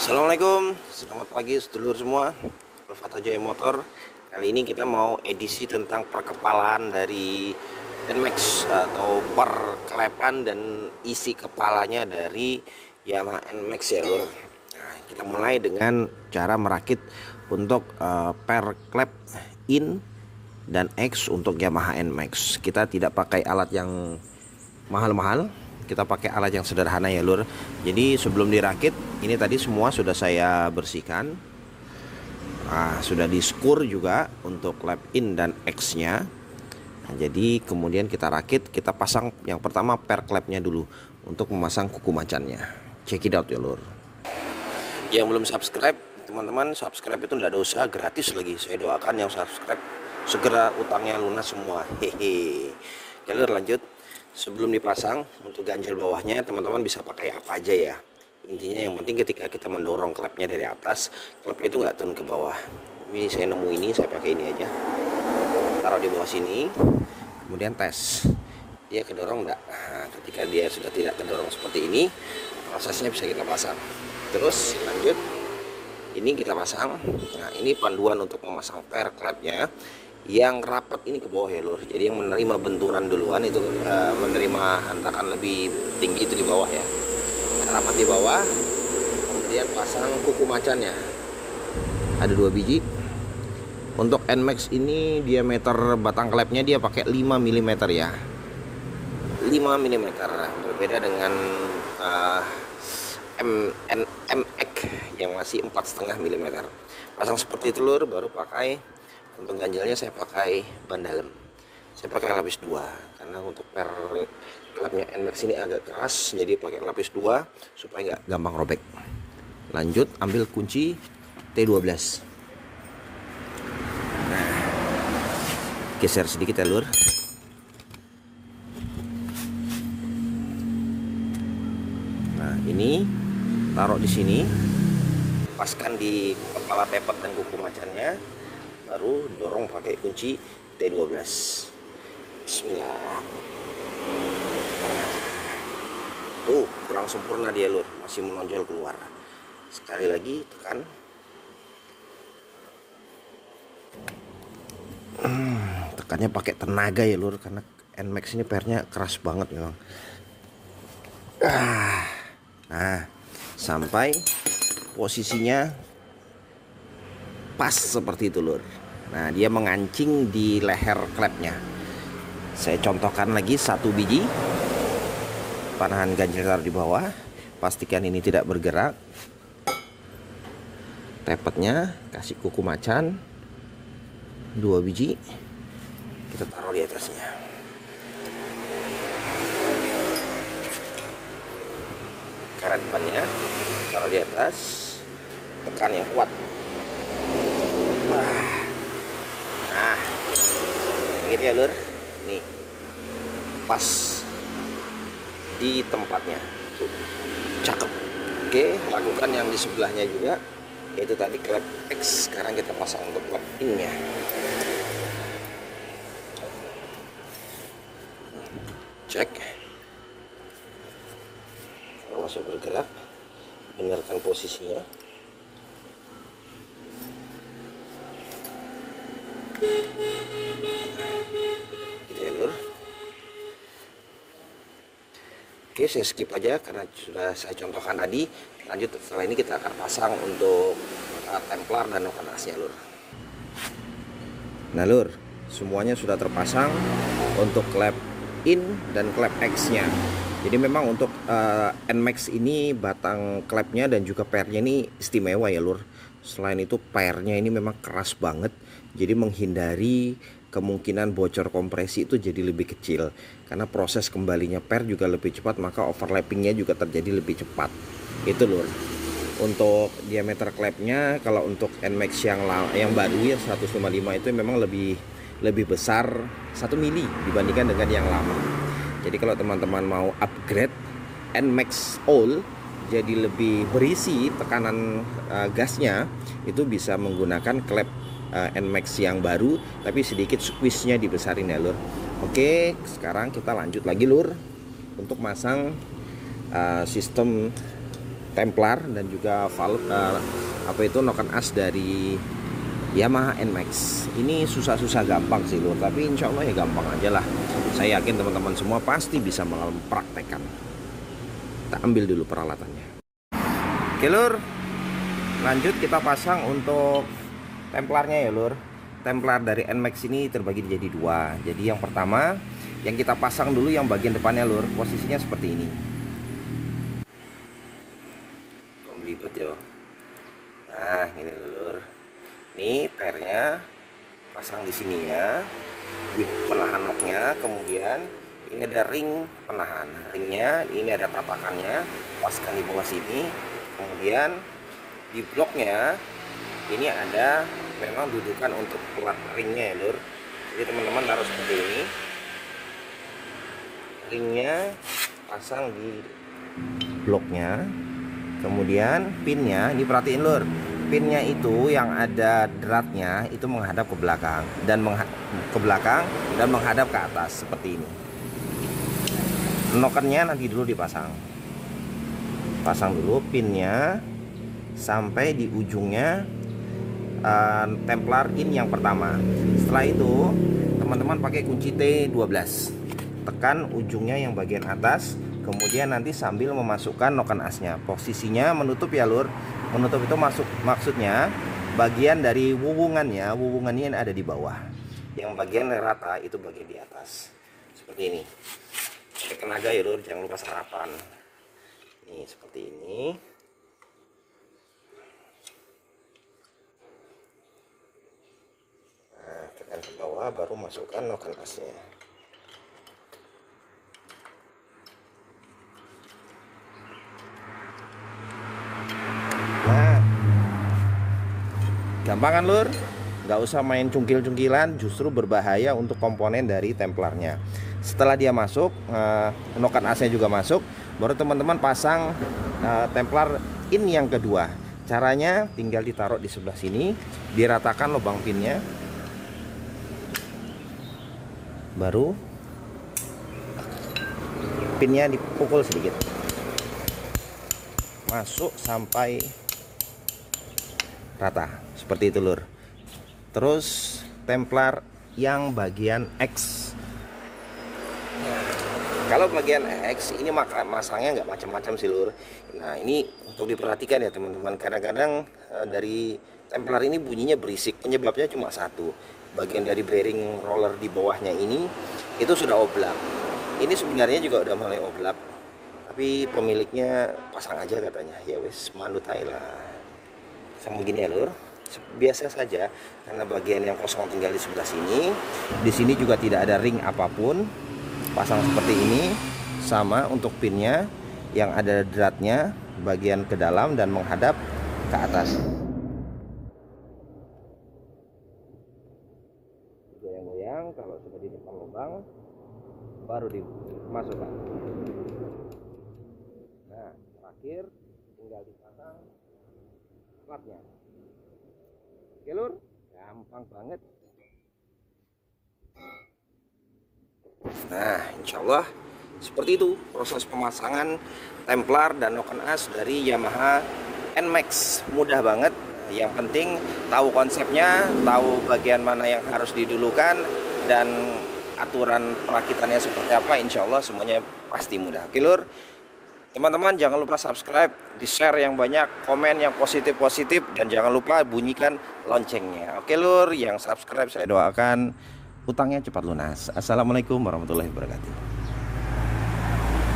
Assalamualaikum, selamat pagi sedulur semua. Fata Jaya Motor. Kali ini kita mau edisi tentang perkepalan dari NMAX atau perkelepan dan isi kepalanya dari Yamaha NMAX ya lur. Nah, kita mulai dengan cara merakit untuk perklep in dan X untuk Yamaha NMAX. Kita tidak pakai alat yang mahal-mahal, kita pakai alat yang sederhana ya lur. Jadi sebelum dirakit ini tadi semua sudah saya bersihkan. Sudah di skur juga untuk lap in dan X nya. Jadi kemudian kita rakit, kita pasang yang pertama per klepnya dulu untuk memasang kuku macannya. Check it out ya lur. Yang belum subscribe, teman-teman subscribe itu tidak ada usaha, gratis lagi. Saya doakan yang subscribe segera utangnya lunas semua. Hehe. Ya lur, lanjut. Sebelum dipasang untuk ganjel bawahnya, teman-teman bisa pakai apa aja ya. Intinya yang penting ketika kita mendorong klepnya dari atas, klepnya itu nggak turun ke bawah. Ini saya nemu ini, saya pakai ini aja. Taruh di bawah sini, kemudian tes. Dia kedorong enggak? Nah, ketika dia sudah tidak kedorong seperti ini, prosesnya bisa kita pasang. Terus lanjut, ini kita pasang. Nah, ini panduan untuk memasang per klepnya. Yang rapat ini ke bawah ya lur. Jadi yang menerima benturan duluan itu menerima hentakan lebih tinggi itu di bawah ya. Rapat di bawah, kemudian pasang kuku macannya. Ada 2 biji. Untuk NMAX ini diameter batang klepnya dia pakai 5 mm ya. 5 mm berbeda dengan MX yang masih 4,5 mm. Pasang seperti itu lur, baru pakai. Untuk ganjalnya saya pakai ban dalam. Saya pakai lapis 2 karena untuk per klepnya NMAX ini agak keras, jadi pakai lapis 2 supaya nggak gampang robek. Lanjut, ambil kunci T12. Nah, geser sedikit ya lur. Nah, ini taruh di sini, paskan di kepala tepet dan kuku macannya, baru dorong pakai kunci T12. Bismillah. Tuh, kurang sempurna dia lur, masih menonjol keluar. Sekali lagi tekan. Tekannya pakai tenaga ya lur, karena NMAX ini pernya keras banget memang. Nah, sampai posisinya pas seperti itu lur. Nah, dia mengancing di leher klepnya. Saya contohkan lagi 1 biji. Panahan ganjil taruh di bawah. Pastikan ini tidak bergerak. Tepetnya kasih kuku macan 2 biji. Kita taruh di atasnya. Karet depannya taruh di atas. Tekan yang kuat. Nah, gitu ya lur. Nih, pas di tempatnya. Cakep. Oke, lakukan yang di sebelahnya juga, yaitu tadi klep X. Sekarang kita pasang untuk klep in-nya. Cek. Kalau masih bergerak, benarkan posisinya. Gitu ya lur. Oke, saya skip aja karena sudah saya contohkan tadi. Lanjut, setelah ini kita akan pasang untuk templar dan noken asnya lur. Nah lur, semuanya sudah terpasang untuk klep in dan klep X nya. Jadi memang untuk NMAX ini batang klepnya dan juga pernya ini istimewa ya lur. Selain itu pernya ini memang keras banget, jadi menghindari kemungkinan bocor kompresi itu jadi lebih kecil. Karena proses kembalinya per juga lebih cepat, maka overlappingnya juga terjadi lebih cepat. Itu lur. Untuk diameter klepnya, kalau untuk NMAX yang baru ya 155 itu memang lebih besar 1 mili dibandingkan dengan yang lama. Jadi kalau teman-teman mau upgrade NMAX All jadi lebih berisi tekanan gasnya, itu bisa menggunakan klep NMAX yang baru tapi sedikit squeeze-nya dibesarin ya lur. Oke, sekarang kita lanjut lagi lur untuk masang sistem Templar dan juga valve apa itu noken as dari Yamaha NMAX. Ini susah-susah gampang sih lur, tapi insya Allah ya gampang aja lah. Saya yakin teman-teman semua pasti bisa mempraktekkan. Kita ambil dulu peralatannya. Oke lur, lanjut kita pasang untuk templarnya ya lur. Templar dari NMAX ini terbagi jadi dua. Jadi yang pertama yang kita pasang dulu yang bagian depannya lur, posisinya seperti ini. Belibet ya. Nah ini lur, ini pernya pasang di sini ya, di penahan noknya. Kemudian ini ada ring penahan, ringnya ini ada tapakannya, paskan di bawah sini. Kemudian di bloknya ini ada memang dudukan untuk plat ringnya ya lur. Jadi teman-teman taruh seperti ini, ringnya pasang di bloknya. Kemudian pinnya, ini perhatiin lur, pinnya itu yang ada dratnya itu menghadap ke belakang dan menghadap ke atas seperti ini. Nokennya nanti dulu dipasang. Pasang dulu pinnya sampai di ujungnya Templar in yang pertama. Setelah itu teman-teman pakai kunci T12, tekan ujungnya yang bagian atas. Kemudian nanti sambil memasukkan noken asnya, posisinya menutup ya lur. Menutup itu maksudnya bagian dari wuwungannya yang ada di bawah. Yang bagian rata itu bagian di atas. Seperti ini. Pakai tenaga ya lur, jangan lupa sarapan. Nih seperti ini. Nah, tekan ke bawah baru masukkan noken asnya. Gampang kan lur? Nggak usah main cungkil-cungkilan, justru berbahaya untuk komponen dari templarnya. Setelah dia masuk, noken asnya juga masuk, baru teman-teman pasang templar in yang kedua. Caranya tinggal ditaruh di sebelah sini, diratakan lubang pinnya, baru pinnya dipukul sedikit, masuk sampai rata seperti itu lur. Terus templar yang bagian X, kalau bagian X ini masangnya nggak macam-macam sih lur. Nah ini untuk diperhatikan ya teman-teman, kadang-kadang dari templar ini bunyinya berisik, penyebabnya cuma satu, bagian dari bearing roller di bawahnya ini itu sudah oblak. Ini sebenarnya juga udah mulai oblak, tapi pemiliknya pasang aja katanya, ya wes manut lah. Sama begini ya lur, biasa saja karena bagian yang kosong tinggal di sebelah sini. Di sini juga tidak ada ring apapun, pasang seperti ini. Sama untuk pinnya yang ada dratnya bagian ke dalam dan menghadap ke atas. Goyang-goyang, kalau sudah di depan lubang baru dimasukkan. Nah terakhir tinggal dipasang platnya. Oke lur, gampang banget. Nah insya Allah seperti itu proses pemasangan templar dan noken as dari Yamaha NMAX. Mudah banget, yang penting tahu konsepnya, tahu bagian mana yang harus didulukan, dan aturan perakitannya seperti apa. Insya Allah semuanya pasti mudah. Oke lur, teman-teman jangan lupa subscribe, di share yang banyak, komen yang positif-positif, dan jangan lupa bunyikan loncengnya. Oke lur, yang subscribe saya doakan utangnya cepat lunas. Assalamualaikum warahmatullahi wabarakatuh.